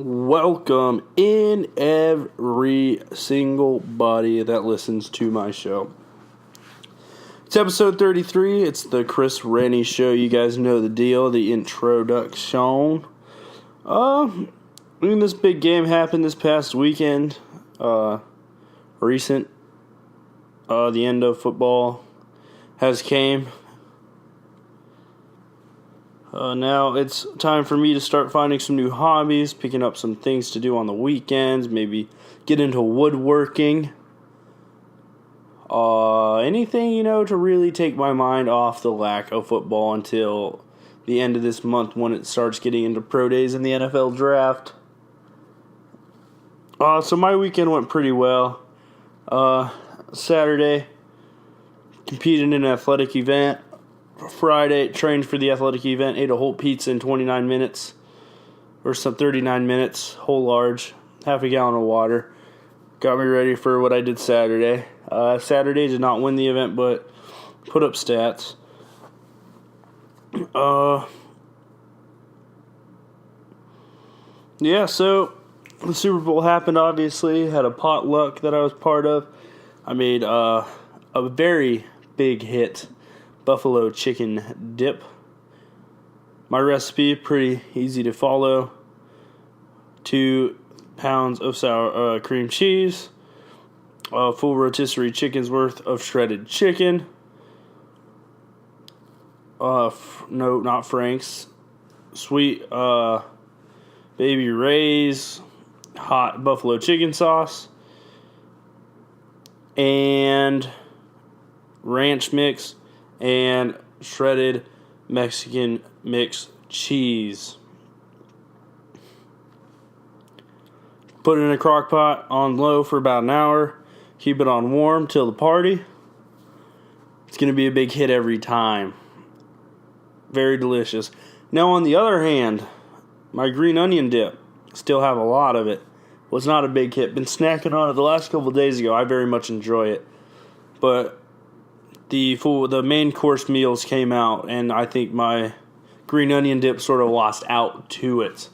Welcome in every single body that listens to my show. It's episode 33. It's the Chris Renne show. You guys know the deal, the introduction. This big game happened this past weekend. The end of football has came. Now it's time for me to start finding some new hobbies, picking up some things to do on the weekends, maybe get into woodworking. Anything, to really take my mind off the lack of football until the end of this month when it starts getting into pro days in the NFL draft. So my weekend went pretty well. Saturday, competed in an athletic event. Friday, trained for the athletic event, ate a whole pizza in 29 minutes, or some 39 minutes, whole large, half a gallon of water. Got me ready for what I did Saturday. Saturday did not win the event, but put up stats. So the Super Bowl happened, obviously. Had a potluck that I was part of. I made a very big hit. Buffalo chicken dip. My recipe, pretty easy to follow. 2 pounds of sour cream cheese. A full rotisserie chicken's worth of shredded chicken. No, not Frank's. Sweet Baby Ray's hot buffalo chicken sauce. And ranch mix. And shredded Mexican mixed cheese. Put it in a crock pot on low for about an hour. Keep it on warm till the party. It's going to be a big hit every time. Very delicious. Now on the other hand, my green onion dip. Still have a lot of it. Was not a big hit. Been snacking on it the last couple of days ago. I very much enjoy it. But the main course meals came out, and I think my green onion dip sort of lost out to it.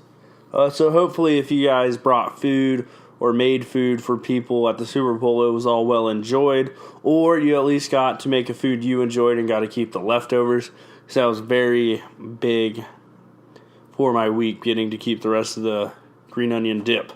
So hopefully if you guys brought food or made food for people at the Super Bowl, it was all well enjoyed, or you at least got to make a food you enjoyed and got to keep the leftovers, because that was very big for my week, getting to keep the rest of the green onion dip.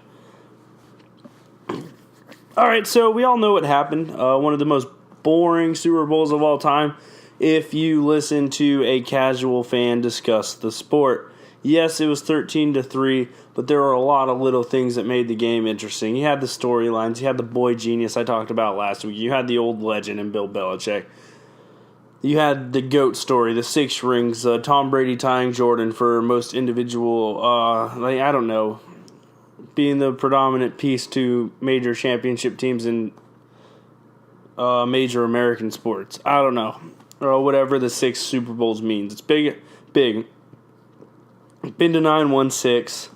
Alright, so we all know what happened. One of the most boring Super Bowls of all time if you listen to a casual fan discuss the sport. Yes, it was 13-3, but there were a lot of little things that made the game interesting. You had the storylines, you had the boy genius I talked about last week, you had the old legend in Bill Belichick, you had the GOAT story, the 6 rings, Tom Brady tying Jordan for most individual, being the predominant piece to major championship teams in major American sports. I don't know. Or whatever the 6 Super Bowls means. It's big. Been to 9, won 6.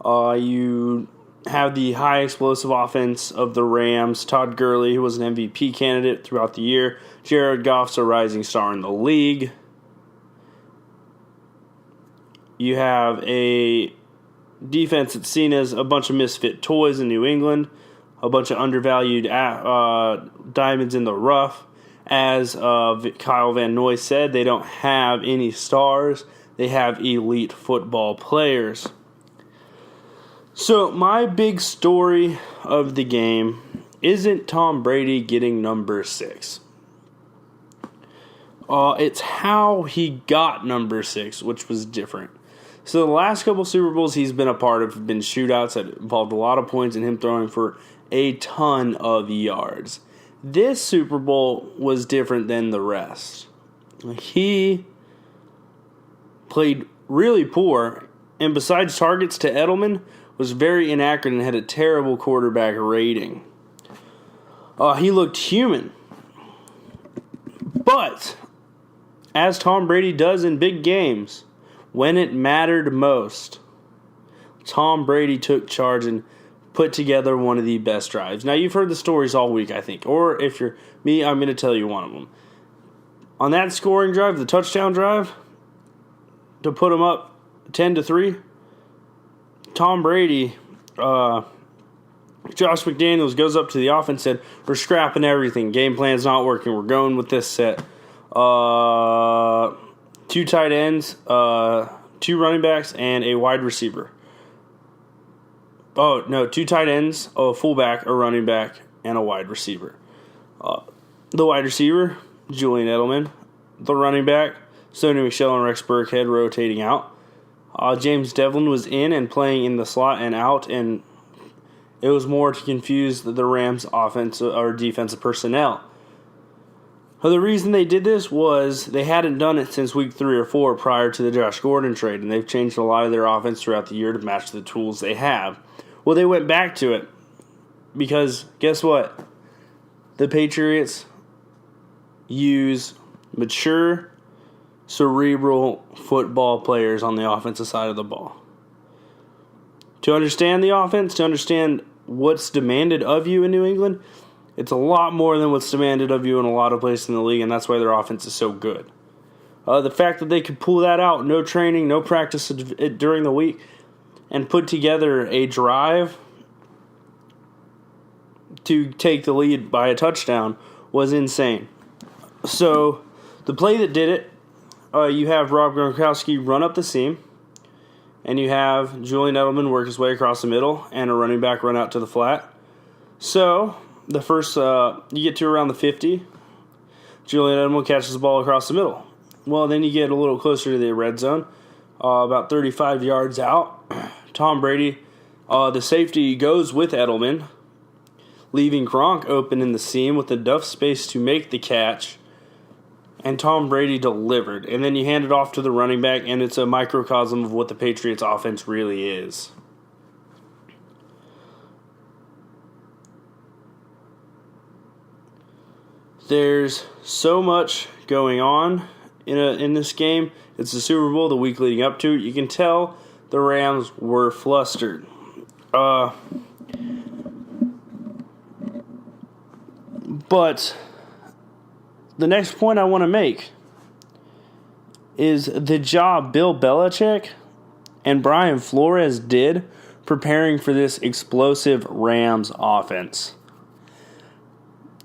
You have the high explosive offense of the Rams. Todd Gurley, who was an MVP candidate throughout the year. Jared Goff's a rising star in the league. You have a defense that's seen as a bunch of misfit toys in New England. A bunch of undervalued diamonds in the rough. As Kyle Van Noy said, they don't have any stars. They have elite football players. So my big story of the game isn't Tom Brady getting number 6. It's how he got number 6, which was different. So the last couple Super Bowls he's been a part of have been shootouts that involved a lot of points and him throwing for a ton of yards. This Super Bowl was different than the rest. He played really poor, and besides targets to Edelman, was very inaccurate and had a terrible quarterback rating. He looked human. But, as Tom Brady does in big games, when it mattered most, Tom Brady took charge and put together one of the best drives. Now, you've heard the stories all week, I think. Or if you're me, I'm going to tell you one of them. On that scoring drive, the touchdown drive, to put them up 10-3, Tom Brady, Josh McDaniels goes up to the offense and said, we're scrapping everything. Game plan's not working. We're going with this set. 2 tight ends, 2 running backs, and a wide receiver. Oh, no, 2 tight ends, a fullback, a running back, and a wide receiver. The wide receiver, Julian Edelman. The running back, Sony Michel and Rex Burkhead rotating out. James Devlin was in and playing in the slot and out, and it was more to confuse the Rams' offensive or defensive personnel. The reason they did this was they hadn't done it since week 3 or 4 prior to the Josh Gordon trade, and they've changed a lot of their offense throughout the year to match the tools they have. Well, they went back to it because guess what? The Patriots use mature, cerebral football players on the offensive side of the ball. To understand the offense, to understand what's demanded of you in New England, it's a lot more than what's demanded of you in a lot of places in the league, and that's why their offense is so good. The fact that they could pull that out, no training, no practice during the week, and put together a drive to take the lead by a touchdown was insane. So, the play that did it, you have Rob Gronkowski run up the seam, and you have Julian Edelman work his way across the middle, and a running back run out to the flat. So, the first, you get to around the 50, Julian Edelman catches the ball across the middle. Well, then you get a little closer to the red zone, about 35 yards out. Tom Brady, the safety, goes with Edelman, leaving Gronk open in the seam with enough space to make the catch, and Tom Brady delivered. And then you hand it off to the running back, and it's a microcosm of what the Patriots' offense really is. There's so much going on in this game. It's the Super Bowl, the week leading up to it. You can tell the Rams were flustered. But the next point I want to make is the job Bill Belichick and Brian Flores did preparing for this explosive Rams offense.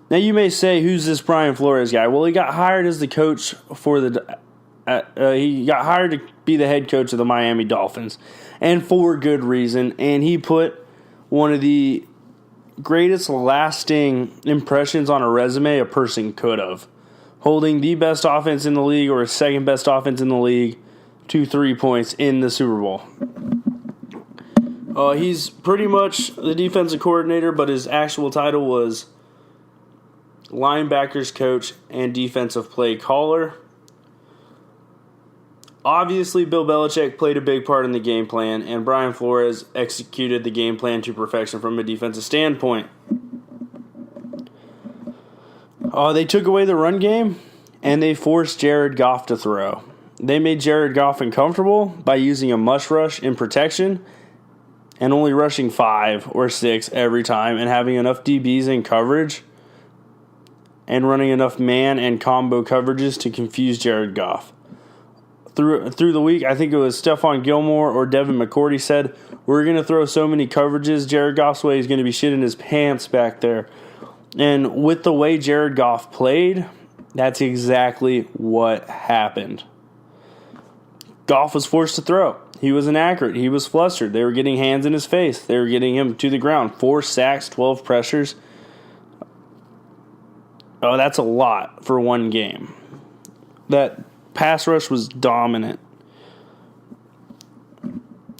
Now you may say, who's this Brian Flores guy? Well, he got hired as the coach for he got hired to be the head coach of the Miami Dolphins, and for good reason. And he put one of the greatest lasting impressions on a resume a person could have, holding the best offense in the league or second best offense in the league to 3 points in the Super Bowl. He's pretty much the defensive coordinator, but his actual title was linebackers coach and defensive play caller. Obviously, Bill Belichick played a big part in the game plan, and Brian Flores executed the game plan to perfection from a defensive standpoint. They took away the run game, and they forced Jared Goff to throw. They made Jared Goff uncomfortable by using a mush rush in protection and only rushing 5 or 6 every time and having enough DBs in coverage and running enough man and combo coverages to confuse Jared Goff. Through the week, I think it was Stephon Gilmore or Devin McCourty said, we're going to throw so many coverages, Jared Goff's way is going to be shitting his pants back there. And with the way Jared Goff played, that's exactly what happened. Goff was forced to throw. He was inaccurate. He was flustered. They were getting hands in his face. They were getting him to the ground. 4 sacks, 12 pressures. Oh, that's a lot for one game. That pass rush was dominant.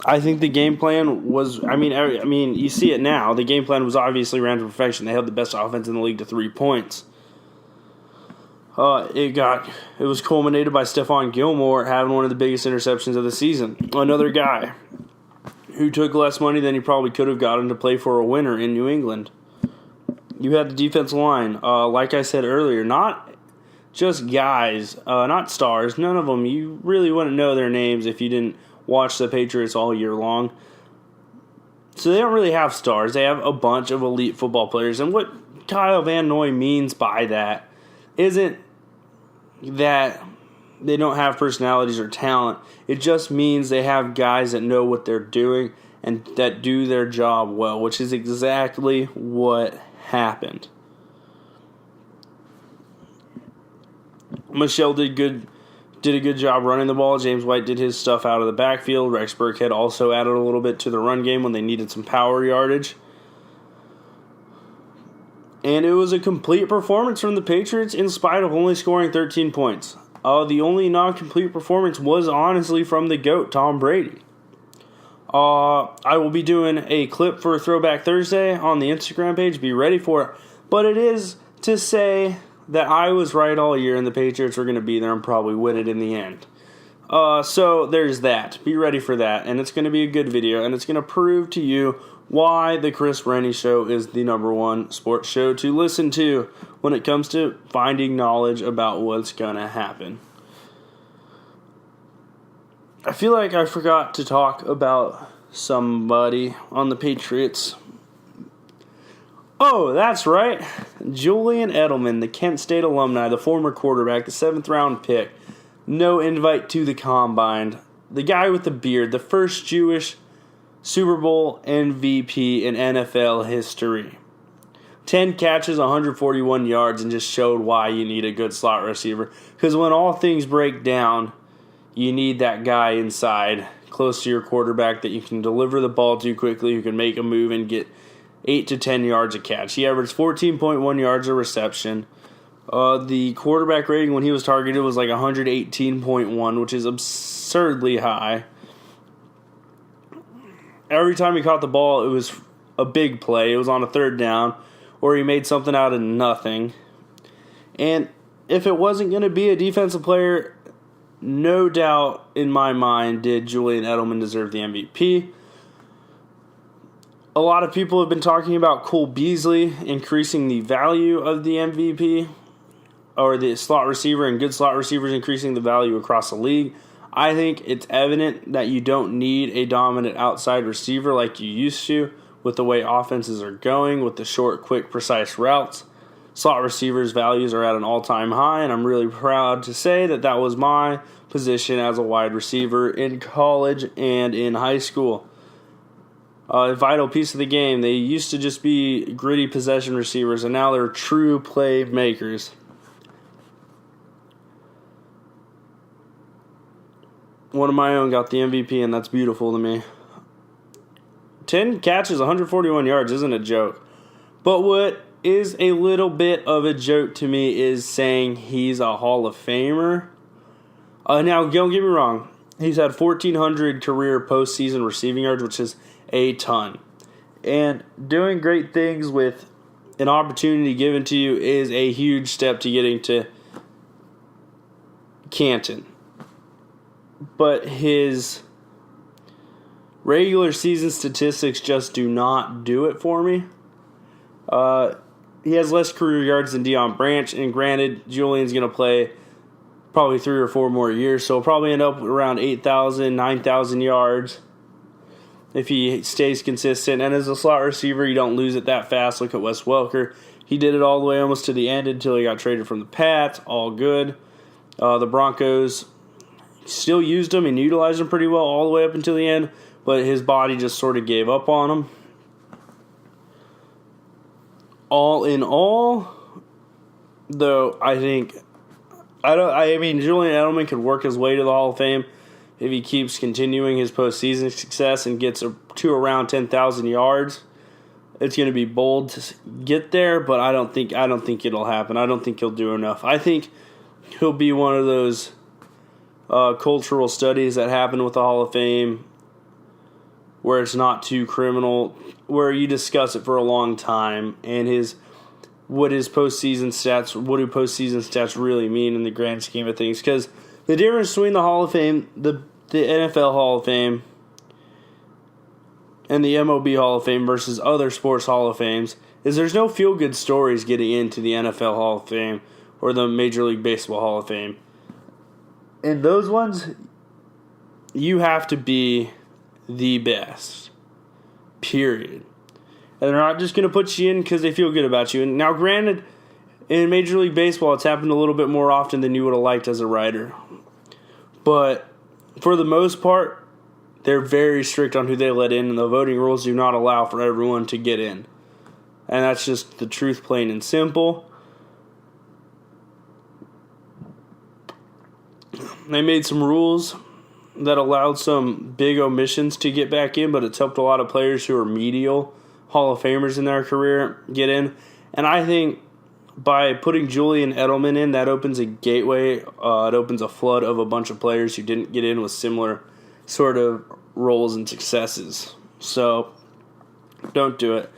I think the game plan was, I mean, you see it now. The game plan was obviously ran to perfection. They held the best offense in the league to 3 points. It was culminated by Stephon Gilmore having one of the biggest interceptions of the season. Another guy who took less money than he probably could have gotten to play for a winner in New England. You had the defensive line. Like I said earlier, not just guys, not stars. None of them. You really wouldn't know their names if you didn't watch the Patriots all year long. So they don't really have stars. They have a bunch of elite football players. And what Kyle Van Noy means by that isn't that they don't have personalities or talent. It just means they have guys that know what they're doing and that do their job well, which is exactly what happened. Michelle did a good job running the ball. James White did his stuff out of the backfield. Rex Burkhead also added a little bit to the run game when they needed some power yardage. And it was a complete performance from the Patriots in spite of only scoring 13 points. The only non-complete performance was honestly from the GOAT, Tom Brady. I will be doing a clip for Throwback Thursday on the Instagram page. Be ready for it. But it is to say that I was right all year and the Patriots were going to be there and probably win it in the end. So there's that. Be ready for that. And it's going to be a good video. And it's going to prove to you why the Chris Renne Show is the number one sports show to listen to when it comes to finding knowledge about what's going to happen. I feel like I forgot to talk about somebody on the Patriots. Oh, that's right. Julian Edelman, the Kent State alumni, the former quarterback, the 7th round pick. No invite to the combine. The guy with the beard, the first Jewish Super Bowl MVP in NFL history. 10 catches, 141 yards, and just showed why you need a good slot receiver. Because when all things break down, you need that guy inside, close to your quarterback, that you can deliver the ball to quickly, who can make a move and get 8 to 10 yards a catch. He averaged 14.1 yards a reception. The quarterback rating when he was targeted was like 118.1, which is absurdly high. Every time he caught the ball, it was a big play. It was on a third down, or he made something out of nothing. And if it wasn't going to be a defensive player, no doubt in my mind did Julian Edelman deserve the MVP. A lot of people have been talking about Cole Beasley increasing the value of the MVP, or the slot receiver, and good slot receivers increasing the value across the league. I think it's evident that you don't need a dominant outside receiver like you used to with the way offenses are going, with the short, quick, precise routes. Slot receivers' values are at an all-time high, and I'm really proud to say that that was my position as a wide receiver in college and in high school. A vital piece of the game. They used to just be gritty possession receivers, and now they're true playmakers. One of my own got the MVP, and that's beautiful to me. 10 catches, 141 yards isn't a joke. But what is a little bit of a joke to me is saying he's a Hall of Famer. Now, don't get me wrong. He's had 1,400 career postseason receiving yards, which is a ton. And doing great things with an opportunity given to you is a huge step to getting to Canton. But his regular season statistics just do not do it for me. He has less career yards than Deion Branch, and granted, Julian's going to play probably 3 or 4 more years, so he'll probably end up around 8,000, 9,000 yards if he stays consistent. And as a slot receiver, you don't lose it that fast. Look at Wes Welker. He did it all the way almost to the end until he got traded from the Pats. All good. The Broncos still used him and utilized him pretty well all the way up until the end, but his body just sort of gave up on him. All in all, though, I mean, Julian Edelman could work his way to the Hall of Fame if he keeps continuing his postseason success and gets to around 10,000 yards. It's going to be bold to get there, but I don't think it'll happen. I don't think he'll do enough. I think he'll be one of those cultural studies that happen with the Hall of Fame where it's not too criminal, where you discuss it for a long time, and what do postseason stats really mean in the grand scheme of things. Because the difference between the Hall of Fame, the NFL Hall of Fame, and the MLB Hall of Fame versus other sports Hall of Fames is there's no feel-good stories getting into the NFL Hall of Fame or the Major League Baseball Hall of Fame. In those ones, you have to be the best. Period. And they're not just going to put you in because they feel good about you. And now, granted, in Major League Baseball, it's happened a little bit more often than you would have liked as a writer. But for the most part, they're very strict on who they let in, and the voting rules do not allow for everyone to get in. And that's just the truth, plain and simple. They made some rules that allowed some big omissions to get back in, but it's helped a lot of players who are medial Hall of Famers in their career get in. And I think by putting Julian Edelman in, that opens a gateway. It opens a flood of a bunch of players who didn't get in with similar sort of roles and successes. So don't do it.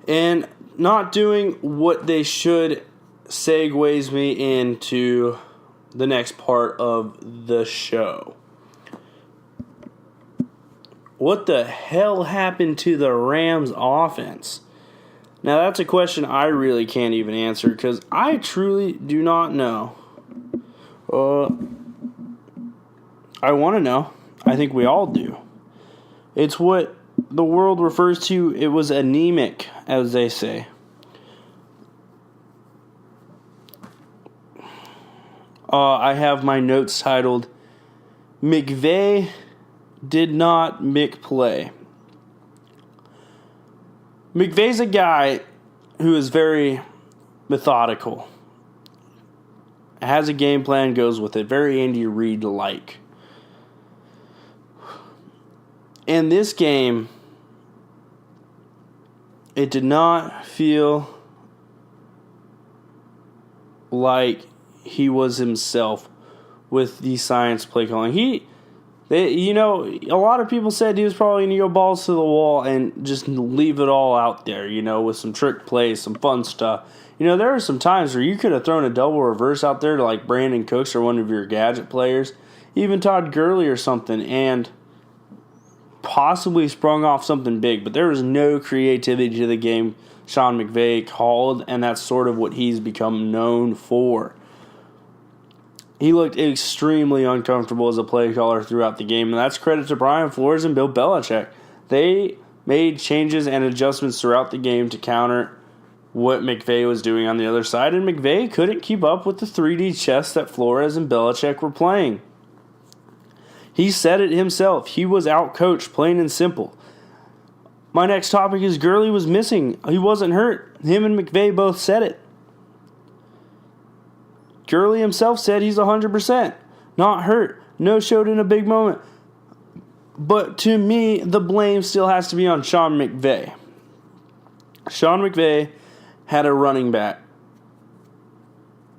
And not doing what they should segues me into the next part of the show. What the hell happened to the Rams offense? Now that's a question I really can't even answer because I truly do not know. I want to know. I think we all do. It's what the world refers to. It was anemic, as they say. I have my notes titled, McVay did not McPlay. McVay's a guy who is very methodical. Has a game plan, goes with it. Very Andy Reid-like. In this game, it did not feel like he was himself with the science play calling. A lot of people said he was probably going to go balls to the wall and just leave it all out there, with some trick plays, some fun stuff. There are some times where you could have thrown a double reverse out there to like Brandon Cooks or one of your gadget players, even Todd Gurley or something, and possibly sprung off something big. But there was no creativity to the game Sean McVay called, and that's sort of what he's become known for. He looked extremely uncomfortable as a play caller throughout the game, and that's credit to Brian Flores and Bill Belichick. They made changes and adjustments throughout the game to counter what McVay was doing on the other side, and McVay couldn't keep up with the 3D chess that Flores and Belichick were playing. He said it himself. He was outcoached, plain and simple. My next topic is Gurley was missing. He wasn't hurt. Him and McVay both said it. Gurley himself said he's 100%. Not hurt. No showed in a big moment. But to me, the blame still has to be on Sean McVay. Sean McVay had a running back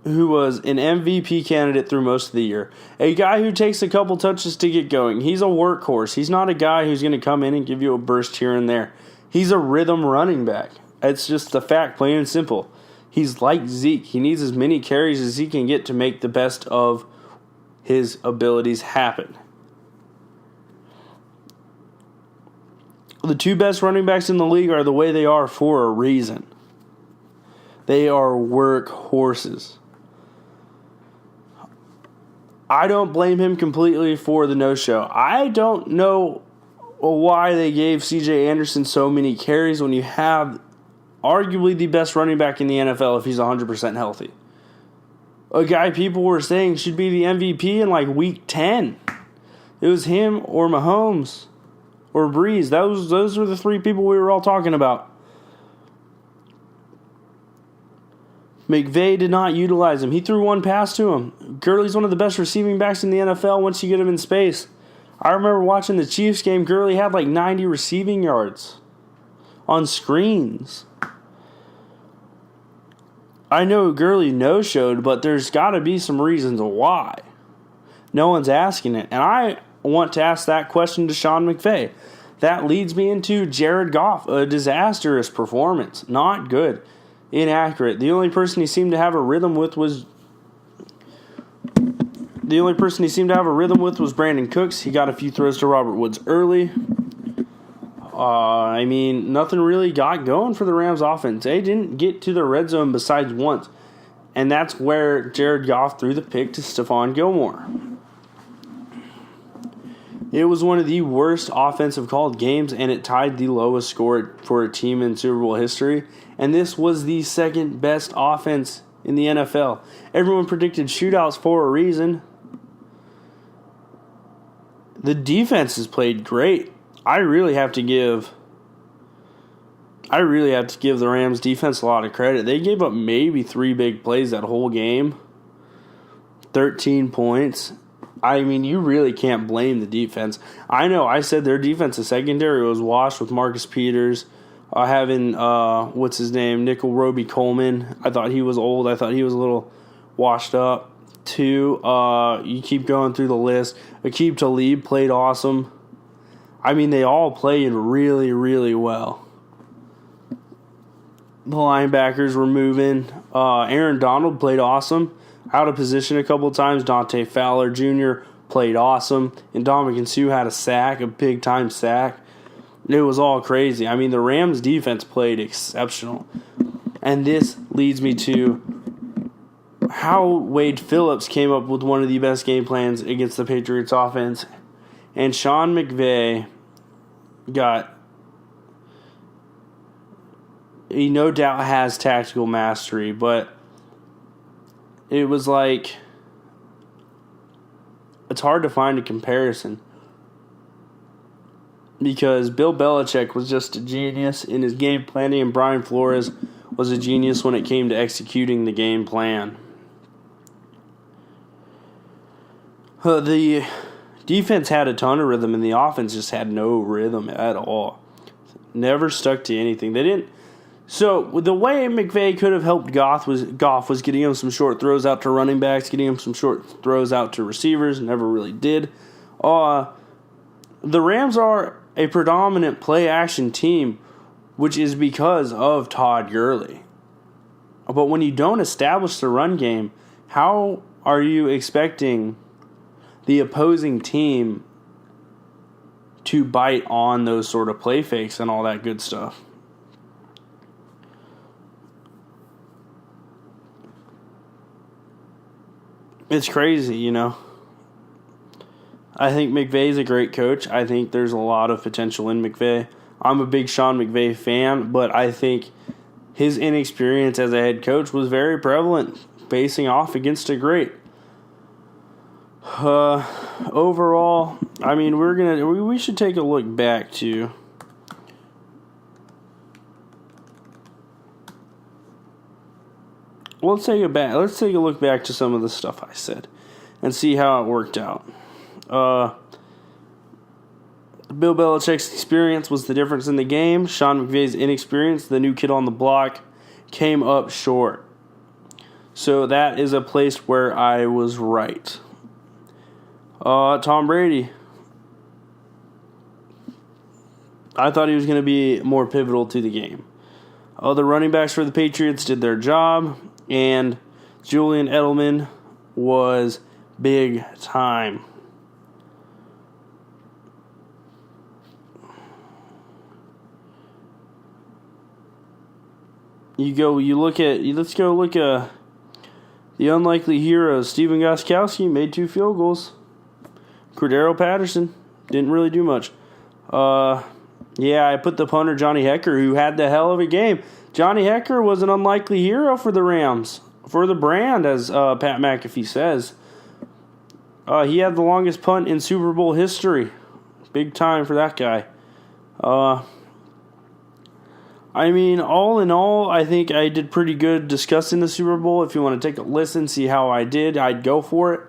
who was an MVP candidate through most of the year. A guy who takes a couple touches to get going. He's a workhorse. He's not a guy who's going to come in and give you a burst here and there. He's a rhythm running back. It's just the fact, plain and simple. He's like Zeke. He needs as many carries as he can get to make the best of his abilities happen. The two best running backs in the league are the way they are for a reason. They are workhorses. I don't blame him completely for the no-show. I don't know why they gave C.J. Anderson so many carries when you have arguably the best running back in the NFL if he's 100% healthy. A guy people were saying should be the MVP in like week 10. It was him or Mahomes or Breeze. Those were the three people we were all talking about. McVay did not utilize him. He threw one pass to him. Gurley's one of the best receiving backs in the NFL once you get him in space. I remember watching the Chiefs game. Gurley had like 90 receiving yards on screens. I know Gurley no-showed, but there's got to be some reasons why. No one's asking it. And I want to ask that question to Sean McVay. That leads me into Jared Goff, a disastrous performance. Not good. Inaccurate. The only person he seemed to have a rhythm with was Brandon Cooks. He got a few throws to Robert Woods early. Nothing really got going for the Rams offense. They didn't get to the red zone besides once. And that's where Jared Goff threw the pick to Stephon Gilmore. It was one of the worst offensive called games, and it tied the lowest score for a team in Super Bowl history. And this was the second best offense in the NFL. Everyone predicted shootouts for a reason. the defense has played great. I really have to give the Rams defense a lot of credit. They gave up maybe 3 big plays that whole game. 13 points. I mean, you really can't blame the defense. I know I said their defensive secondary was washed with Marcus Peters. Having, what's his name, Nickel Roby Coleman. I thought he was old. I thought he was a little washed up. 2, you keep going through the list. Aqib Talib played awesome. I mean, they all played really, really well. The linebackers were moving. Aaron Donald played awesome. Out of position a couple of times. Dante Fowler Jr. played awesome. And Ndamukong Suh had a sack, a big-time sack. It was all crazy. I mean, the Rams' defense played exceptional. And this leads me to how Wade Phillips came up with one of the best game plans against the Patriots offense. And Sean McVay he no doubt has tactical mastery, but it was like, it's hard to find a comparison. Because Bill Belichick was just a genius in his game planning, and Brian Flores was a genius when it came to executing the game plan. The defense had a ton of rhythm, and the offense just had no rhythm at all. Never stuck to anything. They didn't. So the way McVay could have helped Goff was getting him some short throws out to running backs, getting him some short throws out to receivers. Never really did. The Rams are a predominant play-action team, which is because of Todd Gurley. But when you don't establish the run game, how are you expecting the opposing team to bite on those sort of play fakes and all that good stuff? It's crazy, you know. I think McVay's a great coach. I think there's a lot of potential in McVay. I'm a big Sean McVay fan, but I think his inexperience as a head coach was very prevalent facing off against a great. Overall, I mean, we should take a look back to let's take a look back to some of the stuff I said and see how it worked out. Bill Belichick's experience was the difference in the game. Sean McVay's inexperience, the new kid on the block, came up short. So that is a place where I was right. Tom Brady. I thought he was going to be more pivotal to the game. The running backs for the Patriots did their job, and Julian Edelman was big time. Let's go look at the unlikely heroes. Steven Gostkowski made 2 field goals. Cordero Patterson didn't really do much. I put the punter Johnny Hekker, who had the hell of a game. Johnny Hekker was an unlikely hero for the Rams, for the brand, as Pat McAfee says. He had the longest punt in Super Bowl history. Big time for that guy. I mean, all in all, I think I did pretty good discussing the Super Bowl. If you want to take a listen, see how I did, I'd go for it.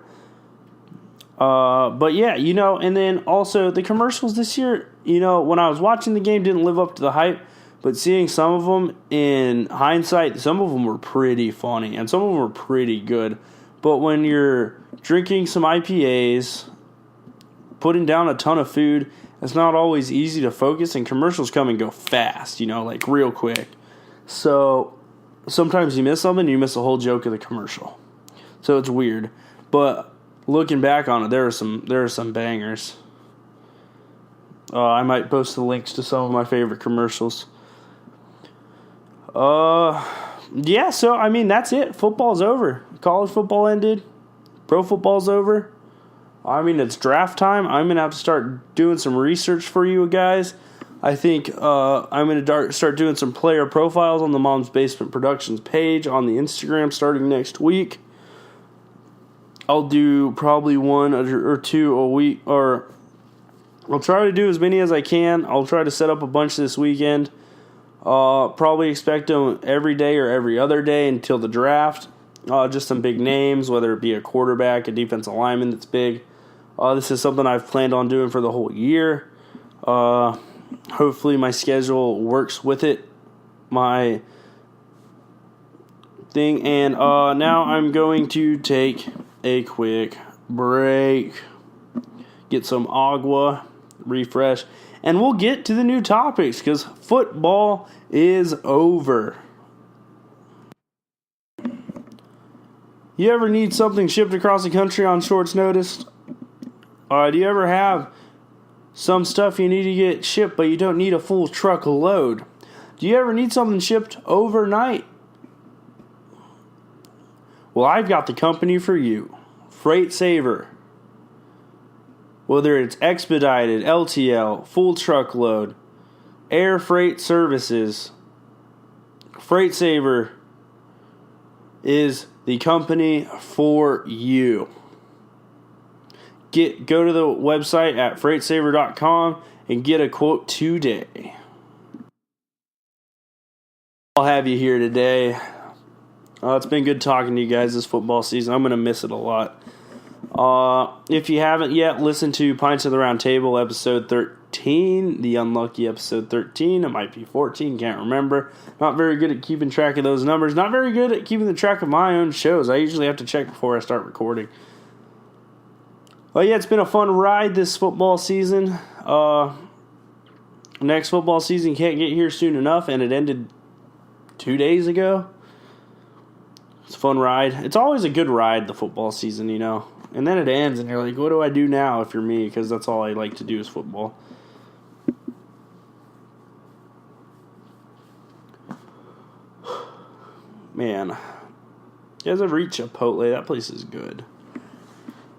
But yeah, and then also the commercials this year, when I was watching the game, didn't live up to the hype. But seeing some of them in hindsight, some of them were pretty funny and some of them were pretty good. But when you're drinking some IPAs, putting down a ton of food, it's not always easy to focus, and commercials come and go fast, like real quick. So sometimes you miss something, you miss the whole joke of the commercial. So it's weird. But looking back on it, there are some bangers. I might post the links to some of my favorite commercials. So I mean, that's it. Football's over. College football ended. Pro football's over. I mean, it's draft time. I'm going to have to start doing some research for you guys. I think I'm going to start doing some player profiles on the Mom's Basement Productions page on the Instagram starting next week. I'll do probably 1 or 2 a week, or I'll try to do as many as I can. I'll try to set up a bunch this weekend. Probably expect them every day or every other day until the draft. Just some big names, whether it be a quarterback, a defensive lineman that's big. This is something I've planned on doing for the whole year. Hopefully my schedule works with it. My thing. And now I'm going to take a quick break. Get some agua, refresh. And we'll get to the new topics because football is over. You ever need something shipped across the country on short notice? Do you ever have some stuff you need to get shipped but you don't need a full truck load? Do you ever need something shipped overnight? Well, I've got the company for you. Freight Saver. Whether it's expedited, LTL, full truckload, air freight services, Freight Saver is the company for you. Go to the website at freightsaver.com and get a quote today. I'll have you here today. It's been good talking to you guys this football season. I'm going to miss it a lot. If you haven't yet, listen to Pints of the Round Table, episode 13, the unlucky episode 13. It might be 14, can't remember. Not very good at keeping track of those numbers. Not very good at keeping the track of my own shows. I usually have to check before I start recording. Well, yeah, it's been a fun ride this football season. Next football season can't get here soon enough, and it ended 2 days ago. It's a fun ride. It's always a good ride, the football season, you know. And then it ends, and you're like, what do I do now if you're me? Because that's all I like to do is football. Man. You guys ever eat Chipotle? That place is good.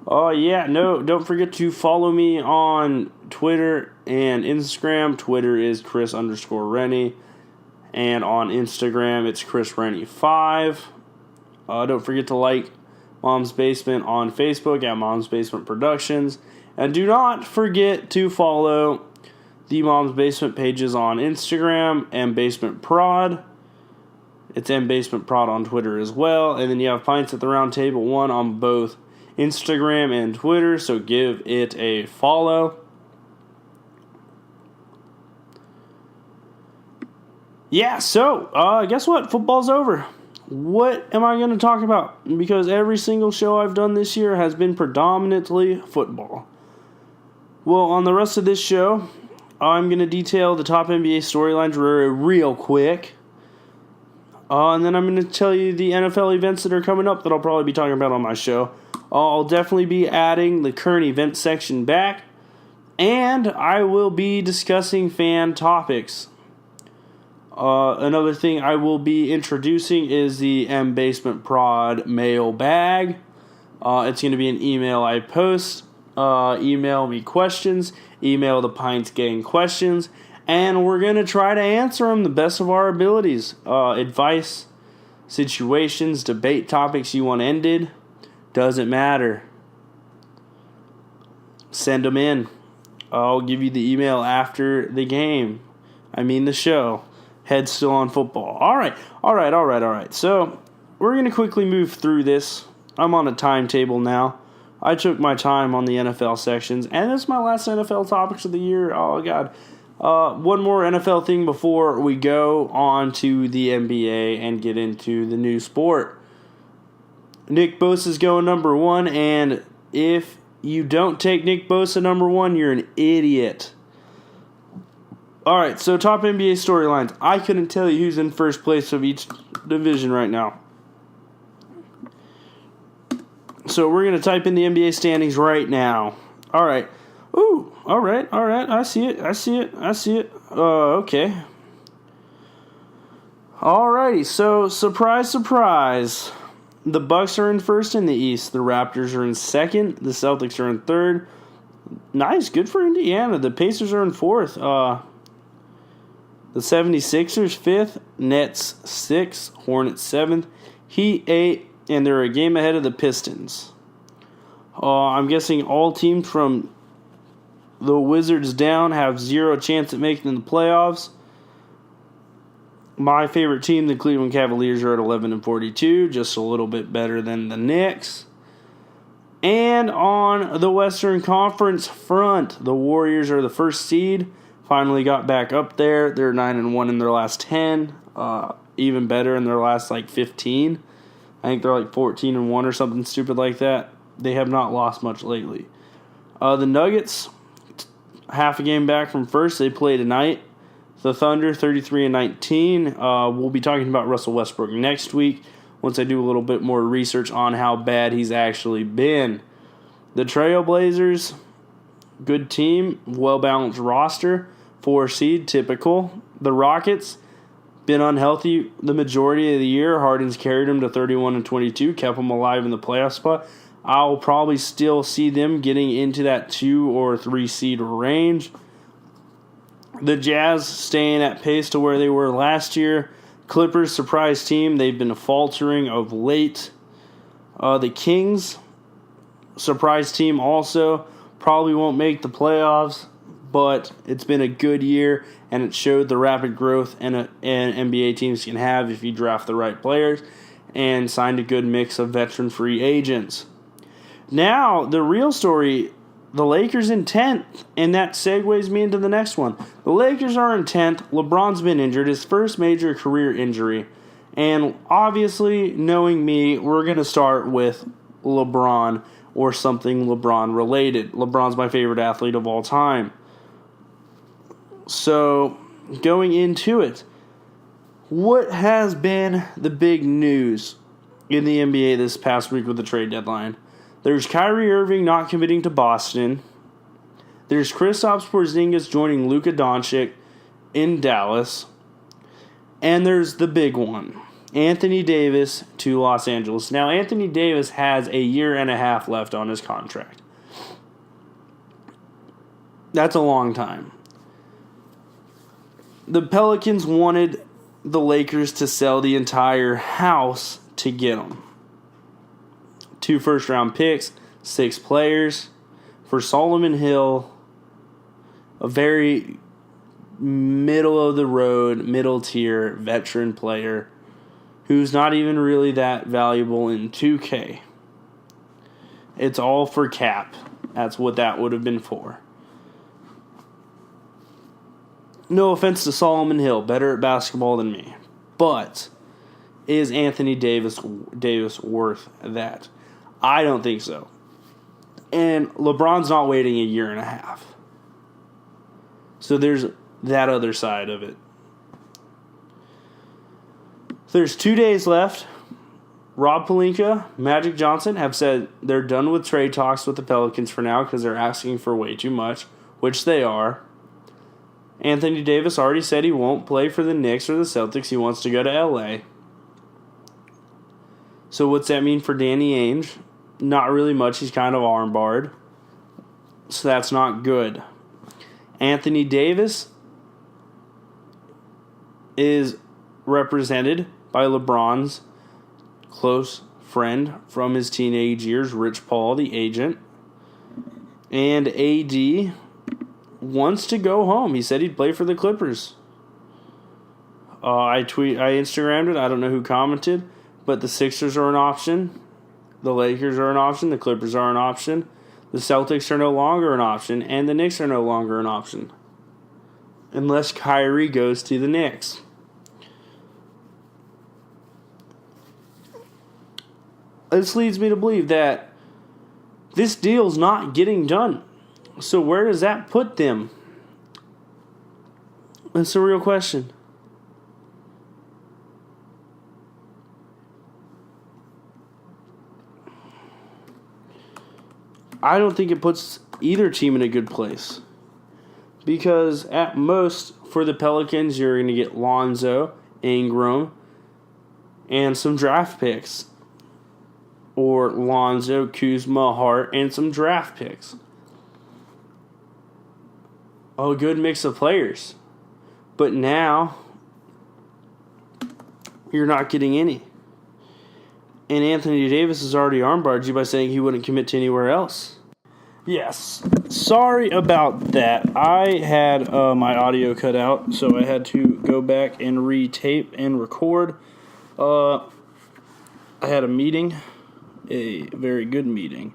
Oh, yeah. No, don't forget to follow me on Twitter and Instagram. Twitter is Chris_Renne. And on Instagram, it's ChrisRenne5. Don't forget to like Mom's Basement on Facebook at Mom's Basement Productions. And do not forget to follow the Mom's Basement pages on Instagram and Basement Prod. It's M Basement Prod on Twitter as well. And then you have Pints at the Round Table 1 on both Instagram and Twitter. So give it a follow. Yeah, so guess what? Football's over. What am I going to talk about? Because every single show I've done this year has been predominantly football. Well, on the rest of this show, I'm going to detail the top NBA storylines real quick. And then I'm going to tell you the NFL events that are coming up that I'll probably be talking about on my show. I'll definitely be adding the current event section back. And I will be discussing fan topics. Another thing I will be introducing is the M Basement Prod mail bag. It's going to be an email I post. Email me questions. Email the Pints Gang questions. And we're going to try to answer them the best of our abilities. Advice, situations, debate topics you want ended. Doesn't matter. Send them in. I'll give you the email after the game. I mean the show. Head's still on football. All right. So, we're going to quickly move through this. I'm on a timetable now. I took my time on the NFL sections, and this is my last NFL topics of the year. Oh, God. One more NFL thing before we go on to the NBA and get into the new sport. Nick Bosa's going number 1, and if you don't take Nick Bosa number 1, you're an idiot. Alright, so top NBA storylines. I couldn't tell you who's in first place of each division right now. So we're going to type in the NBA standings right now. Alright. Ooh, alright. I see it. Okay. Alrighty, so surprise. The Bucks are in first in the East. The Raptors are in second. The Celtics are in third. Nice, good for Indiana. The Pacers are in fourth. The 76ers 5th, Nets 6th, Hornets 7th, Heat 8th, and they're a game ahead of the Pistons. I'm guessing all teams from The Wizards down, have zero chance at making the playoffs. My favorite team, the Cleveland Cavaliers, are at 11-42, just a little bit better than the Knicks. And on the Western Conference front, the Warriors are the first seed. Finally got back up there. They're 9-1 in their last 10. Even better in their last 15. I think they're 14-1 or something stupid like that. They have not lost much lately. The Nuggets, half a game back from first. They play tonight. The Thunder, 33-19. We'll be talking about Russell Westbrook next week once I do a little bit more research on how bad he's actually been. The Trailblazers, good team, well-balanced roster, 4 seed, typical. The Rockets, been unhealthy the majority of the year. Harden's carried them to 31-22, kept them alive in the playoff spot. I'll probably still see them getting into that 2 or 3 seed range. The Jazz staying at pace to where they were last year. Clippers, surprise team. They've been faltering of late. The Kings, surprise team also. Probably won't make the playoffs, but it's been a good year, and it showed the rapid growth an NBA teams can have if you draft the right players and signed a good mix of veteran free agents. Now, the real story, the Lakers in 10th, and that segues me into the next one. The Lakers are in 10th. LeBron's been injured, his first major career injury. And obviously, knowing me, we're going to start with LeBron or something LeBron related. LeBron's my favorite athlete of all time. So, going into it, what has been the big news in the NBA this past week with the trade deadline? There's Kyrie Irving not committing to Boston. There's Kristaps Porzingis joining Luka Doncic in Dallas. And there's the big one, Anthony Davis to Los Angeles. Now, Anthony Davis has a year and a half left on his contract. That's a long time. The Pelicans wanted the Lakers to sell the entire house to get him. 2 first-round picks, 6 players. For Solomon Hill, a very middle-of-the-road, middle-tier veteran player who's not even really that valuable in 2K. It's all for cap. That's what that would have been for. No offense to Solomon Hill, better at basketball than me. But is Anthony Davis worth that? I don't think so. And LeBron's not waiting a year and a half. So there's that other side of it. There's 2 days left. Rob Pelinka, Magic Johnson have said they're done with trade talks with the Pelicans for now because they're asking for way too much, which they are. Anthony Davis already said he won't play for the Knicks or the Celtics. He wants to go to LA. So what's that mean for Danny Ainge? Not really much. He's kind of armbarred. So that's not good. Anthony Davis is represented by LeBron's close friend from his teenage years, Rich Paul, the agent. And AD wants to go home. He said he'd play for the Clippers. I Instagrammed it. I don't know who commented, but the Sixers are an option. The Lakers are an option. The Clippers are an option. The Celtics are no longer an option. And the Knicks are no longer an option. Unless Kyrie goes to the Knicks. This leads me to believe that this deal's not getting done. So where does that put them? That's a real question. I don't think it puts either team in a good place. Because at most, for the Pelicans, you're going to get Lonzo, Ingram, and some draft picks. Or Lonzo, Kuzma, Hart, and some draft picks. A good mix of players. But now, you're not getting any. And Anthony Davis has already armbarred you by saying he wouldn't commit to anywhere else. Yes. Sorry about that. I had my audio cut out, so I had to go back and re-tape and record. I had a meeting, a very good meeting.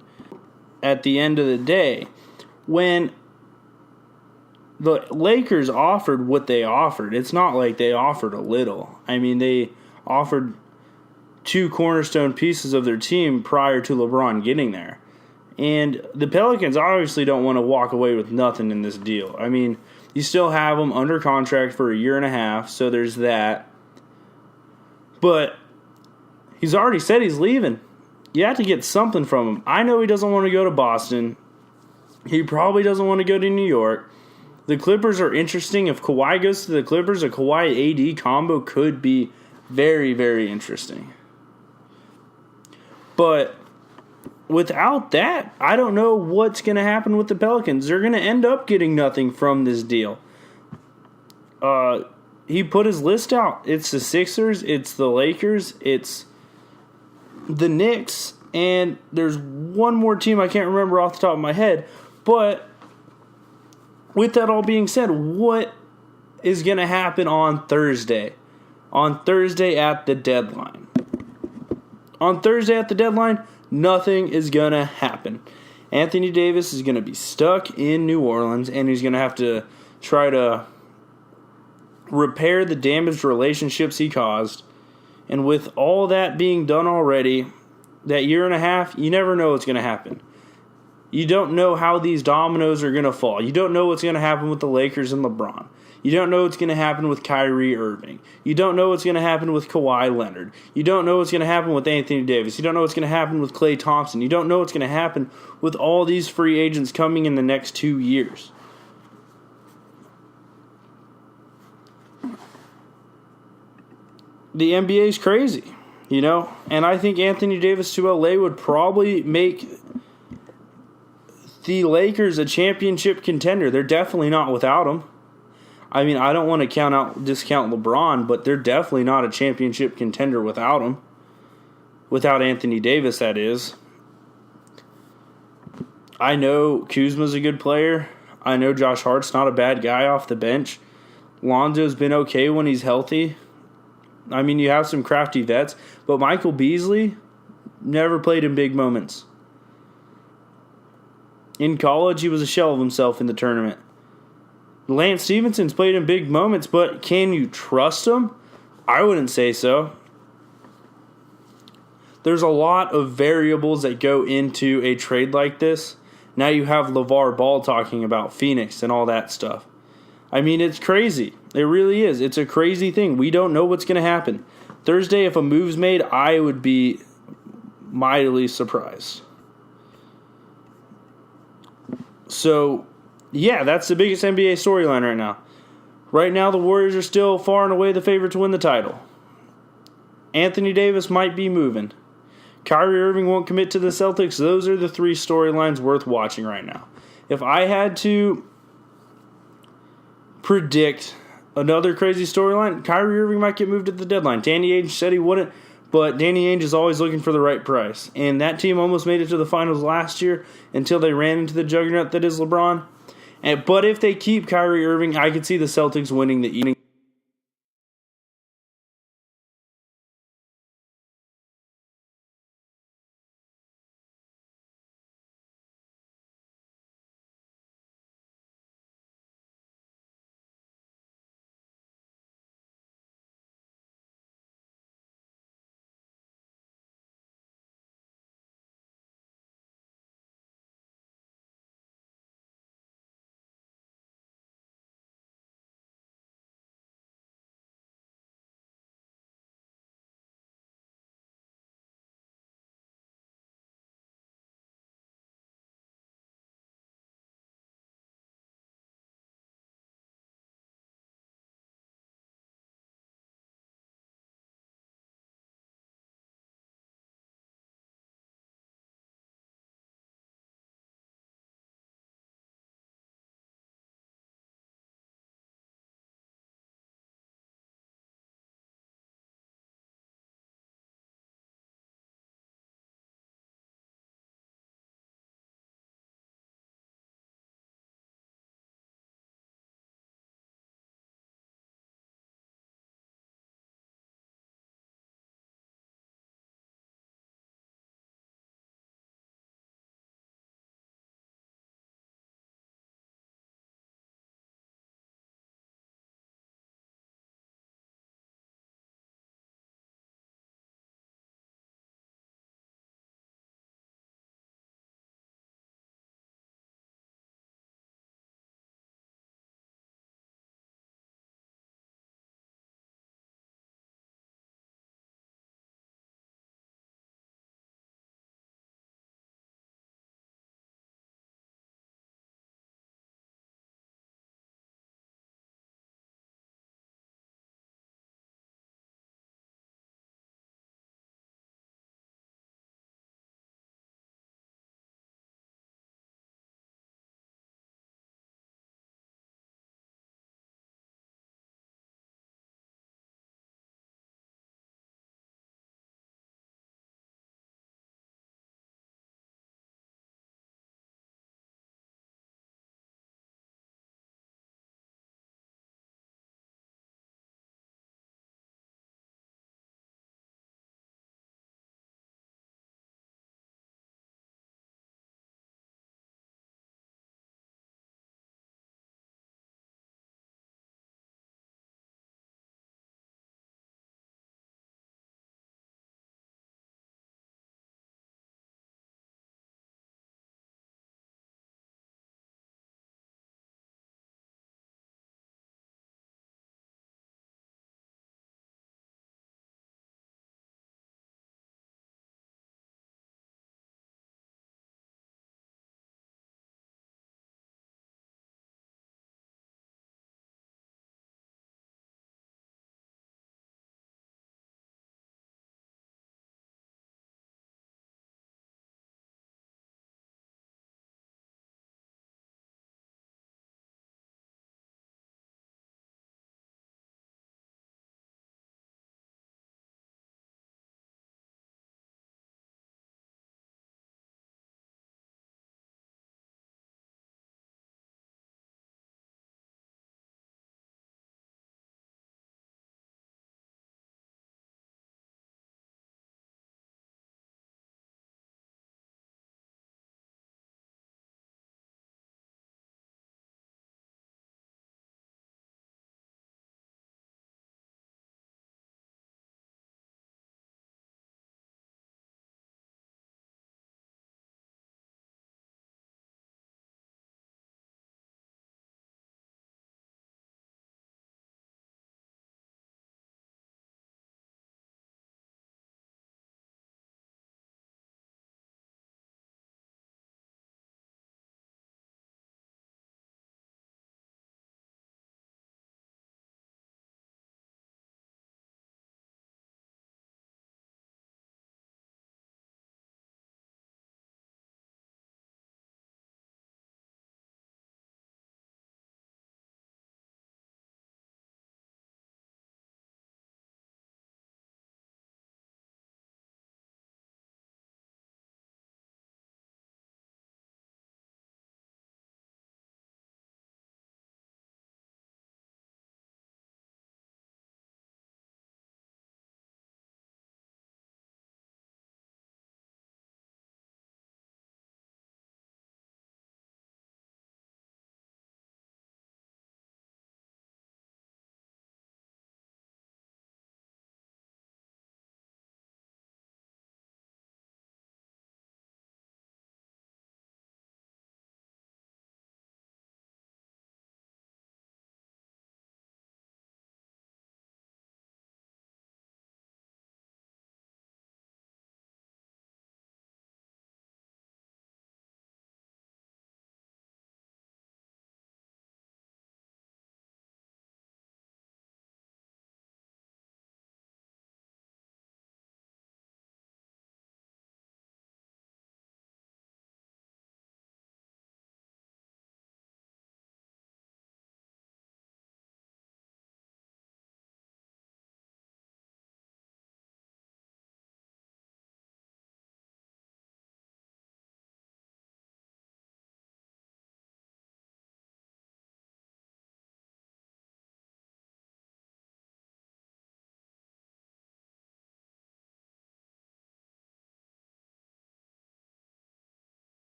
At the end of the day, when the Lakers offered what they offered, it's not like they offered a little. I mean, they offered 2 cornerstone pieces of their team prior to LeBron getting there. And the Pelicans obviously don't want to walk away with nothing in this deal. I mean, you still have them under contract for a year and a half, so there's that. But he's already said he's leaving. You have to get something from him. I know he doesn't want to go to Boston. He probably doesn't want to go to New York. The Clippers are interesting. If Kawhi goes to the Clippers, a Kawhi AD combo could be very, very interesting. But without that, I don't know what's going to happen with the Pelicans. They're going to end up getting nothing from this deal. He put his list out. It's the Sixers, it's the Lakers, it's the Knicks, and there's one more team I can't remember off the top of my head. But with that all being said, what is going to happen on Thursday? On Thursday at the deadline. On Thursday at the deadline, nothing is going to happen. Anthony Davis is going to be stuck in New Orleans, and he's going to have to try to repair the damaged relationships he caused. And with all that being done already, that year and a half, you never know what's going to happen. You don't know how these dominoes are going to fall. You don't know what's going to happen with the Lakers and LeBron. You don't know what's going to happen with Kyrie Irving. You don't know what's going to happen with Kawhi Leonard. You don't know what's going to happen with Anthony Davis. You don't know what's going to happen with Klay Thompson. You don't know what's going to happen with all these free agents coming in the next 2 years. The NBA is crazy, you know? And I think Anthony Davis to LA would probably make the Lakers a championship contender. They're definitely not without him. I mean, I don't want to discount LeBron, but they're definitely not a championship contender without him. Without Anthony Davis, that is. I know Kuzma's a good player. I know Josh Hart's not a bad guy off the bench. Lonzo's been okay when he's healthy. I mean, you have some crafty vets, but Michael Beasley never played in big moments. In college, he was a shell of himself in the tournament. Lance Stephenson's played in big moments, but can you trust him? I wouldn't say so. There's a lot of variables that go into a trade like this. Now you have LeVar Ball talking about Phoenix and all that stuff. I mean, it's crazy. It really is. It's a crazy thing. We don't know what's going to happen. Thursday, if a move's made, I would be mightily surprised. So, yeah, that's the biggest NBA storyline right now. Right now, the Warriors are still far and away the favorite to win the title. Anthony Davis might be moving. Kyrie Irving won't commit to the Celtics. Those are the 3 storylines worth watching right now. If I had to predict another crazy storyline, Kyrie Irving might get moved at the deadline. Danny Ainge said he wouldn't, but Danny Ainge is always looking for the right price. And that team almost made it to the finals last year until they ran into the juggernaut that is LeBron. But if they keep Kyrie Irving, I could see the Celtics winning the evening.